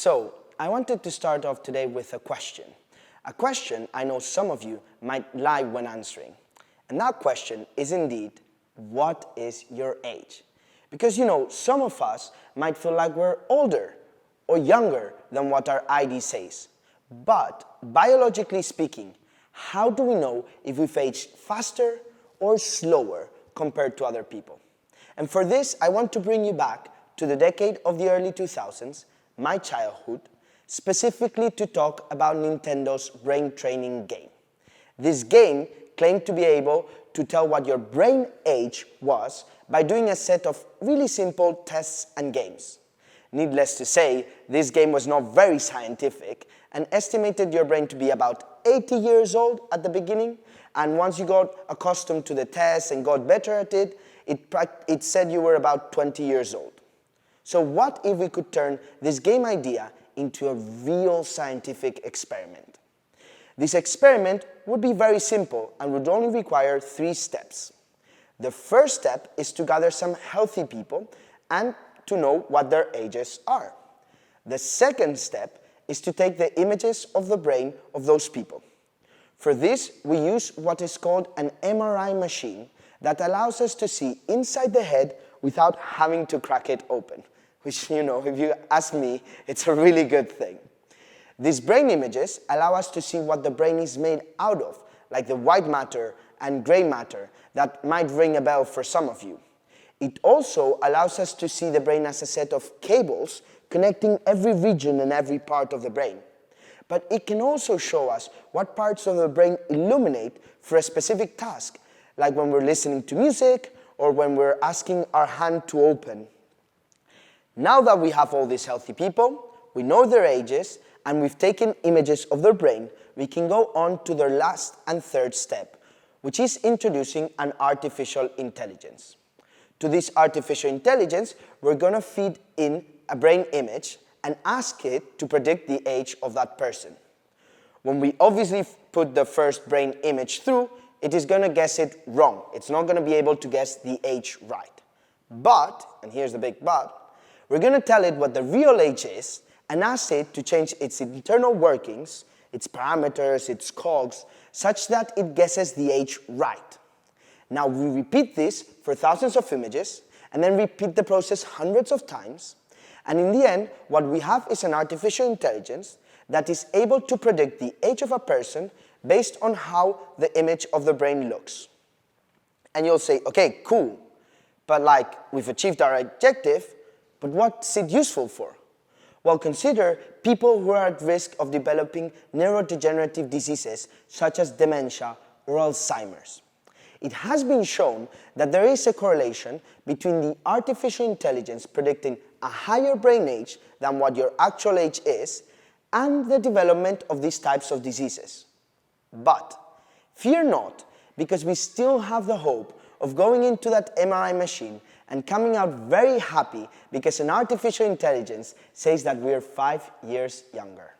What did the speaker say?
So, I wanted to start off today with a question. A question I know some of you might lie when answering. And that question is indeed, what is your age? Because some of us might feel like we're older or younger than what our ID says. But biologically speaking, how do we know if we've aged faster or slower compared to other people? And for this, I want to bring you back to the decade of the early 2000s, my childhood, specifically to talk about Nintendo's brain training game. This game claimed to be able to tell what your brain age was by doing a set of really simple tests and games. Needless to say, this game was not very scientific and estimated your brain to be about 80 years old at the beginning, and once you got accustomed to the tests and got better at it, it said you were about 20 years old. So what if we could turn this game idea into a real scientific experiment? This experiment would be very simple and would only require 3 steps. The first step is to gather some healthy people and to know what their ages are. The second step is to take the images of the brain of those people. For this, we use what is called an MRI machine that allows us to see inside the head without having to crack it open, which, if you ask me, it's a really good thing. These brain images allow us to see what the brain is made out of, like the white matter and gray matter that might ring a bell for some of you. It also allows us to see the brain as a set of cables connecting every region and every part of the brain. But it can also show us what parts of the brain illuminate for a specific task, like when we're listening to music or when we're asking our hand to open. Now that we have all these healthy people, we know their ages, and we've taken images of their brain, we can go on to their last and third step, which is introducing an artificial intelligence. To this artificial intelligence, we're going to feed in a brain image and ask it to predict the age of that person. When we obviously put the first brain image through, it is going to guess it wrong. It's not going to be able to guess the age right. But, and here's the big but, we're going to tell it what the real age is and ask it to change its internal workings, its parameters, its cogs, such that it guesses the age right. Now we repeat this for thousands of images, and then repeat the process hundreds of times, and in the end, what we have is an artificial intelligence that is able to predict the age of a person based on how the image of the brain looks. And you'll say, okay, cool, but we've achieved our objective, but what's it useful for? Well, consider people who are at risk of developing neurodegenerative diseases such as dementia or Alzheimer's. It has been shown that there is a correlation between the artificial intelligence predicting a higher brain age than what your actual age is and the development of these types of diseases. But fear not, because we still have the hope of going into that MRI machine and coming out very happy because an artificial intelligence says that we're 5 years younger.